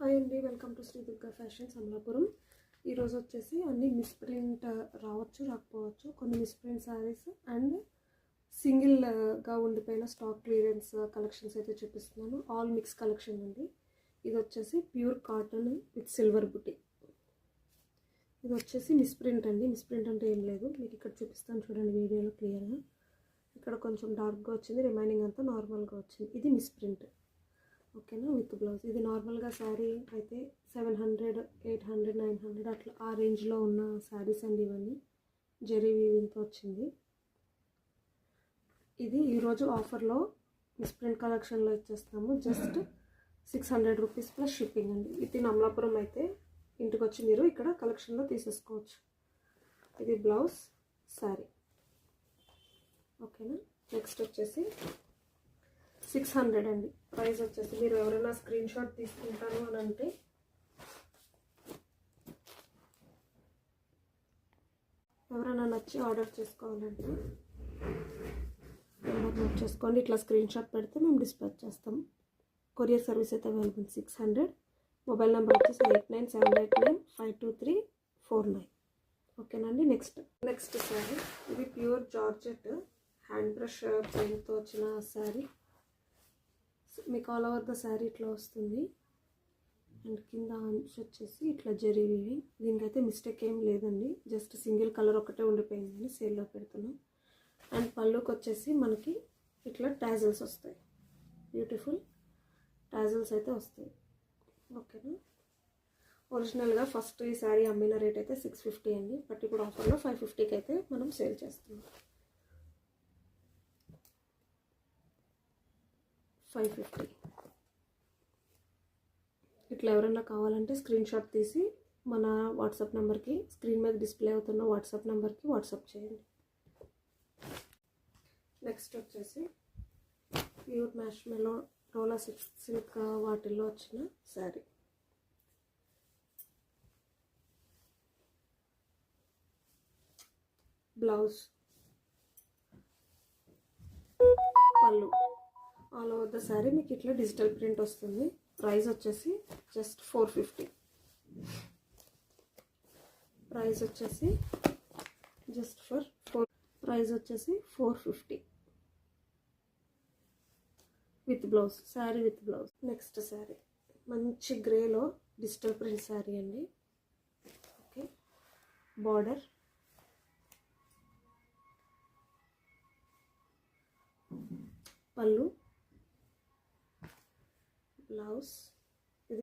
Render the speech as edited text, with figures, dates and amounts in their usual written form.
Hi అండి, welcome to Shri Durga Fashions Amalapuram. ఈరోజు వచ్చేసి అన్ని మిస్ప్రింట్ రావచ్చు రాకపోవచ్చు, కొన్ని మిస్ప్రింట్ శారీస్ అండ్ సింగిల్గా ఉండిపోయిన స్టాక్ క్లియరెన్స్ కలెక్షన్స్ అయితే చూపిస్తున్నాను. ఆల్ మిక్స్ కలెక్షన్ అండి. ఇది వచ్చేసి ప్యూర్ కాటన్ విత్ సిల్వర్ బుటీ. ఇది వచ్చేసి మిస్ప్రింట్ అండి. మిస్ప్రింట్ అంటే ఏం లేదు, మీకు ఇక్కడ చూపిస్తాను చూడండి వీడియోలో క్లియర్గా. ఇక్కడ కొంచెం డార్క్గా వచ్చింది, రిమైనింగ్ అంతా నార్మల్గా వచ్చింది. ఇది మిస్ప్రింట్, ఓకేనా, విత్ బ్లౌజ్. ఇది నార్మల్గా శారీ అయితే 700, 800, 900 అట్లా ఆ రేంజ్లో ఉన్న శారీస్ అండి ఇవన్నీ. జెరీ వీవింగ్తో వచ్చింది. ఇది ఈరోజు ఆఫర్లో మిస్ప్రింట్ కలెక్షన్లో ఇచ్చేస్తాము. జస్ట్ 600 రూపీస్ ప్లస్ షిప్పింగ్ అండి. ఇది అమలాపురం అయితే ఇంటికి వచ్చి మీరు ఇక్కడ కలెక్షన్లో తీసేసుకోవచ్చు. ఇది బ్లౌజ్, శారీ, ఓకేనా. నెక్స్ట్ వచ్చేసి 600 అండి ప్రైస్ వచ్చేసి. మీరు ఎవరైనా స్క్రీన్ షాట్ తీసుకుంటాను అని అంటే ఎవరైనా నచ్చి ఆర్డర్ చేసుకోవాలంటే నెంబర్ నోట్ చేసుకోండి. ఇట్లా స్క్రీన్ షాట్ పెడితే మేము డిస్పాచ్ చేస్తాం. కొరియర్ సర్వీస్ అయితే అవైలబుల్. 600. మొబైల్ నెంబర్ వచ్చేసి 8978952349. ఓకేనండి. నెక్స్ట్ శారీ. ఇది ప్యూర్ జార్జెట్ హ్యాండ్ బ్రష్ పెయింట్తో వచ్చిన శారీ. మీకు ఆల్ ఓవర్ ద శారీ ఇట్లా వస్తుంది అండ్ కింద అంచు వచ్చేసి ఇట్లా జరీ వీవింగ్. దీనికైతే మిస్టేక్ ఏం లేదండి, జస్ట్ సింగిల్ కలర్ ఒకటే ఉండిపోయిందని సేల్లో పెడుతున్నాం. అండ్ పళ్ళుకి వచ్చేసి మనకి ఇట్లా టాజిల్స్ వస్తాయి, బ్యూటిఫుల్ టాజిల్స్ అయితే వస్తాయి, ఓకేనా. ఒరిజినల్గా ఫస్ట్ ఈ శారీ అమ్మిన రేట్ అయితే 650 అండి, బట్ ఇప్పుడు ఆఫర్లో 550కి అయితే మనం సేల్ చేస్తున్నాం. 550. ఇట్లా ఎవరైనా కావాలంటే స్క్రీన్ షాట్ తీసి మన వాట్సాప్ నెంబర్కి, స్క్రీన్ మీద డిస్ప్లే అవుతున్న వాట్సాప్ నెంబర్కి వాట్సాప్ చేయండి. నెక్స్ట్ వచ్చేసి ప్యూర్ మ్యాష్మెలో రోలా సిల్క్ వాటిల్లో వచ్చిన శారీ. బ్లౌజ్, పళ్ళు, ఆల్ ఓవర్ ద శారీ మీకు ఇట్లా డిజిటల్ ప్రింట్ వస్తుంది. ప్రైస్ వచ్చేసి జస్ట్ 450. ప్రైస్ వచ్చేసి జస్ట్ ప్రైస్ వచ్చేసి 450 with blouse, sari with blouse. Next sari మంచి గ్రేలో డిజిటల్ ప్రింట్ శారీ అండి, ఓకే. బార్డర్, పళ్ళు, బ్లౌజ్,